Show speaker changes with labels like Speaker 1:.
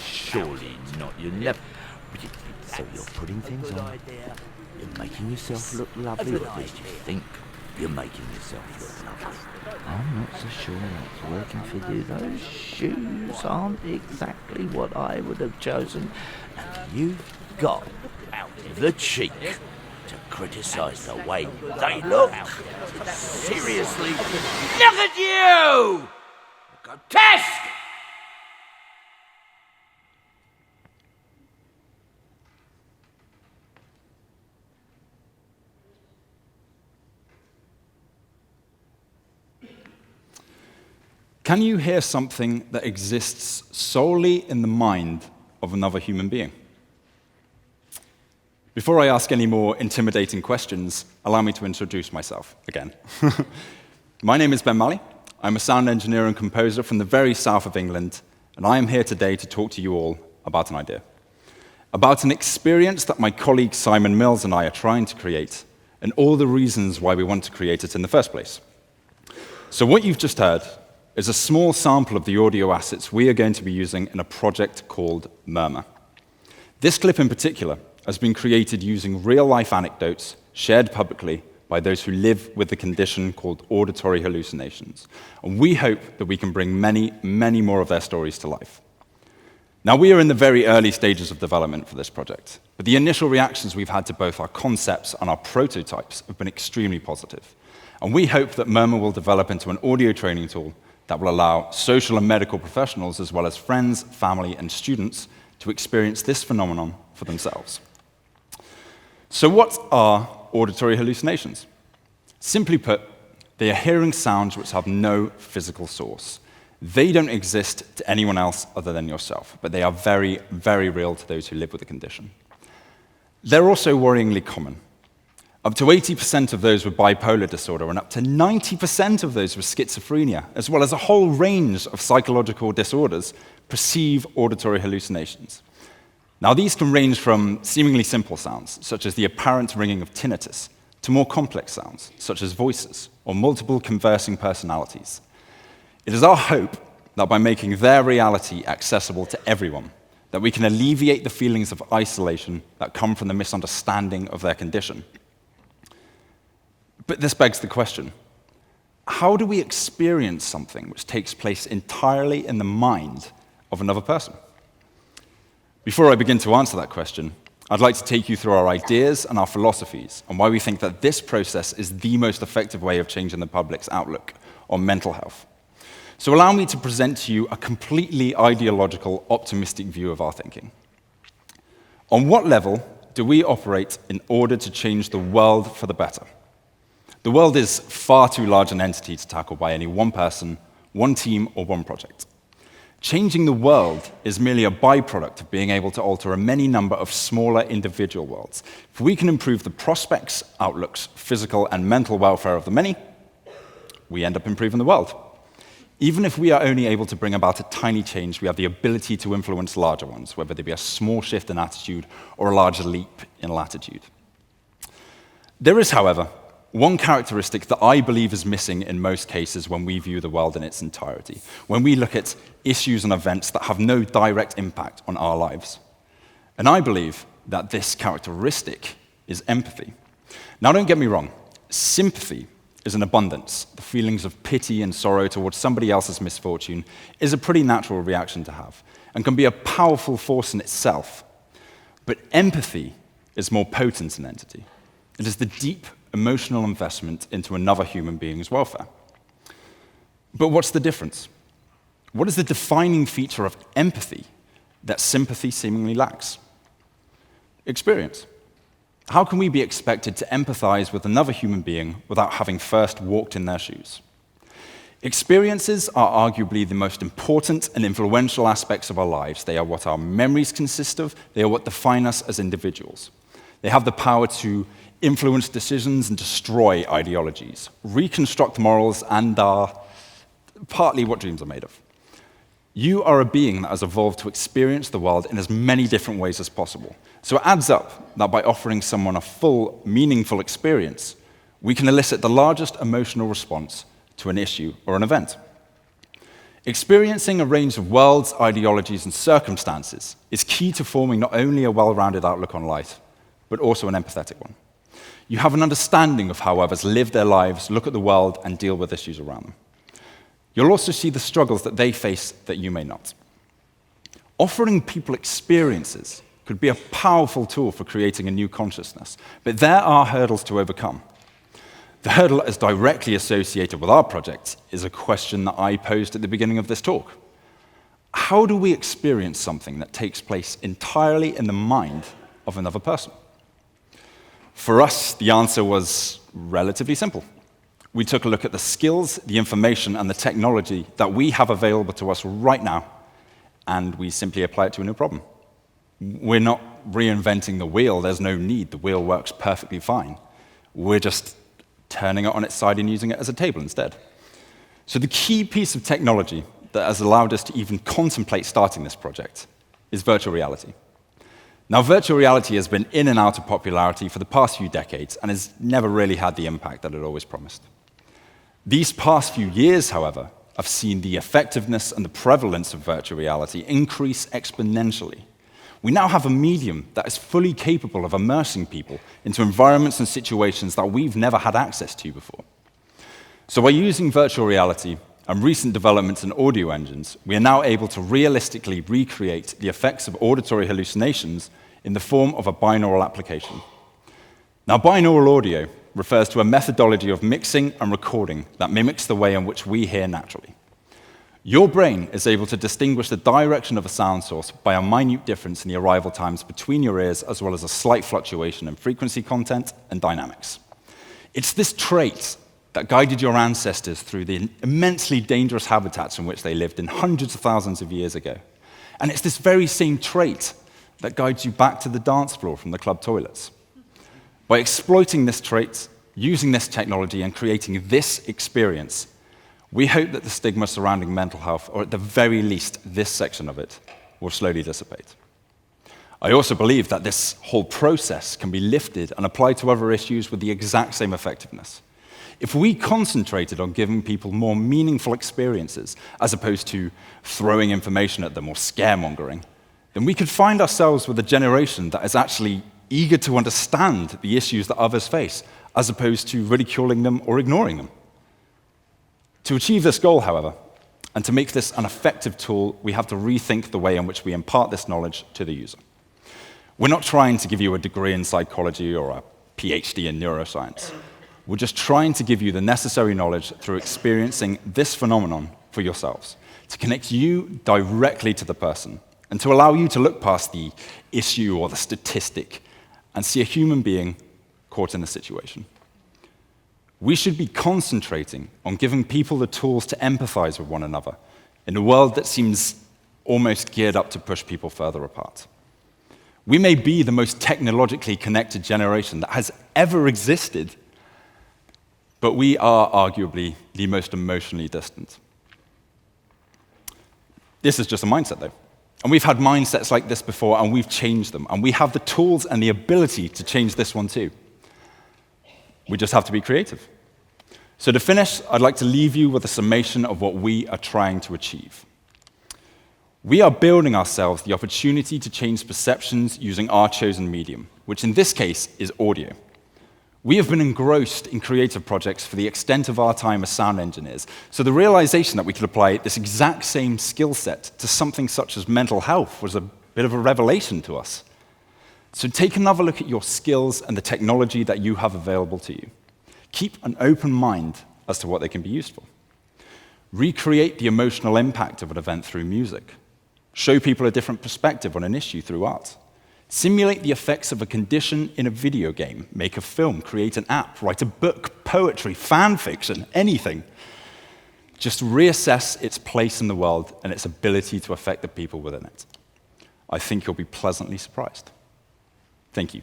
Speaker 1: Surely not. You're never... So you're putting things on. You're making yourself look lovely, or at least you think you're making yourself look lovely. I'm not so sure that's working for you. Those shoes aren't exactly what I would have chosen. And you've got the cheek to criticise the way they look. Seriously, look at you! Grotesque!
Speaker 2: Can you hear something that exists solely in the mind of another human being? Before I ask any more intimidating questions, allow me to introduce myself again. My name is Ben Malley. I'm a sound engineer and composer from the very south of England, and I am here today to talk to you all about an idea. About an experience that my colleague Simon Mills and I are trying to create, and all the reasons why we want to create it in the first place. So what you've just heard is a small sample of the audio assets we are going to be using in a project called Murmur. This clip in particular has been created using real-life anecdotes shared publicly by those who live with the condition called auditory hallucinations. And we hope that we can bring many, many more of their stories to life. Now, we are in the very early stages of development for this project, but the initial reactions we've had to both our concepts and our prototypes have been extremely positive. And we hope that Murmur will develop into an audio training tool that will allow social and medical professionals, as well as friends, family, and students, to experience this phenomenon for themselves. So what are auditory hallucinations? Simply put, they are hearing sounds which have no physical source. They don't exist to anyone else other than yourself, but they are very, very real to those who live with the condition. They're also worryingly common. Up to 80% of those with bipolar disorder and up to 90% of those with schizophrenia, as well as a whole range of psychological disorders, perceive auditory hallucinations. Now, these can range from seemingly simple sounds, such as the apparent ringing of tinnitus, to more complex sounds, such as voices or multiple conversing personalities. It is our hope that by making their reality accessible to everyone, that we can alleviate the feelings of isolation that come from the misunderstanding of their condition. But this begs the question, how do we experience something which takes place entirely in the mind of another person? Before I begin to answer that question, I'd like to take you through our ideas and our philosophies and why we think that this process is the most effective way of changing the public's outlook on mental health. So allow me to present to you a completely ideological, optimistic view of our thinking. On what level do we operate in order to change the world for the better? The world is far too large an entity to tackle by any one person, one team, or one project. Changing the world is merely a byproduct of being able to alter a many number of smaller individual worlds. If we can improve the prospects, outlooks, physical, and mental welfare of the many, we end up improving the world. Even if we are only able to bring about a tiny change, we have the ability to influence larger ones, whether they be a small shift in attitude or a larger leap in latitude. There is, however, one characteristic that I believe is missing in most cases when we view the world in its entirety, when we look at issues and events that have no direct impact on our lives. And I believe that this characteristic is empathy. Now, don't get me wrong, sympathy is an abundance. The feelings of pity and sorrow towards somebody else's misfortune is a pretty natural reaction to have and can be a powerful force in itself. But empathy is more potent an entity. It is the deep emotional investment into another human being's welfare. But what's the difference? What is the defining feature of empathy that sympathy seemingly lacks? Experience. How can we be expected to empathize with another human being without having first walked in their shoes? Experiences are arguably the most important and influential aspects of our lives. They are what our memories consist of. They are what define us as individuals. They have the power to influence decisions and destroy ideologies, reconstruct morals, and are partly what dreams are made of. You are a being that has evolved to experience the world in as many different ways as possible. So it adds up that by offering someone a full, meaningful experience, we can elicit the largest emotional response to an issue or an event. Experiencing a range of worlds, ideologies, and circumstances is key to forming not only a well-rounded outlook on life, but also an empathetic one. You have an understanding of how others live their lives, look at the world, and deal with issues around them. You'll also see the struggles that they face that you may not. Offering people experiences could be a powerful tool for creating a new consciousness, but there are hurdles to overcome. The hurdle that is directly associated with our project is a question that I posed at the beginning of this talk. How do we experience something that takes place entirely in the mind of another person? For us, the answer was relatively simple. We took a look at the skills, the information, and the technology that we have available to us right now, and we simply apply it to a new problem. We're not reinventing the wheel. There's no need. The wheel works perfectly fine. We're just turning it on its side and using it as a table instead. So the key piece of technology that has allowed us to even contemplate starting this project is virtual reality. Now, virtual reality has been in and out of popularity for the past few decades and has never really had the impact that it always promised. These past few years, however, have seen the effectiveness and the prevalence of virtual reality increase exponentially. We now have a medium that is fully capable of immersing people into environments and situations that we've never had access to before. So by using virtual reality and recent developments in audio engines, we are now able to realistically recreate the effects of auditory hallucinations in the form of a binaural application. Now, binaural audio refers to a methodology of mixing and recording that mimics the way in which we hear naturally. Your brain is able to distinguish the direction of a sound source by a minute difference in the arrival times between your ears, as well as a slight fluctuation in frequency content and dynamics. It's this trait that guided your ancestors through the immensely dangerous habitats in which they lived in hundreds of thousands of years ago. And it's this very same trait that guides you back to the dance floor from the club toilets. By exploiting this trait, using this technology, and creating this experience, we hope that the stigma surrounding mental health, or at the very least this section of it, will slowly dissipate. I also believe that this whole process can be lifted and applied to other issues with the exact same effectiveness. If we concentrated on giving people more meaningful experiences, as opposed to throwing information at them or scaremongering, then we could find ourselves with a generation that is actually eager to understand the issues that others face, as opposed to ridiculing them or ignoring them. To achieve this goal, however, and to make this an effective tool, we have to rethink the way in which we impart this knowledge to the user. We're not trying to give you a degree in psychology or a PhD in neuroscience. We're just trying to give you the necessary knowledge through experiencing this phenomenon for yourselves, to connect you directly to the person, and to allow you to look past the issue or the statistic and see a human being caught in the situation. We should be concentrating on giving people the tools to empathize with one another in a world that seems almost geared up to push people further apart. We may be the most technologically connected generation that has ever existed, but we are arguably the most emotionally distant. This is just a mindset, though. And we've had mindsets like this before, and we've changed them. And we have the tools and the ability to change this one too. We just have to be creative. So to finish, I'd like to leave you with a summation of what we are trying to achieve. We are building ourselves the opportunity to change perceptions using our chosen medium, which in this case is audio. We have been engrossed in creative projects for the extent of our time as sound engineers, so the realization that we could apply this exact same skill set to something such as mental health was a bit of a revelation to us. So take another look at your skills and the technology that you have available to you. Keep an open mind as to what they can be used for. Recreate the emotional impact of an event through music. Show people a different perspective on an issue through art. Simulate the effects of a condition in a video game. Make a film, create an app, write a book, poetry, fan fiction, anything. Just reassess its place in the world and its ability to affect the people within it. I think you'll be pleasantly surprised. Thank you.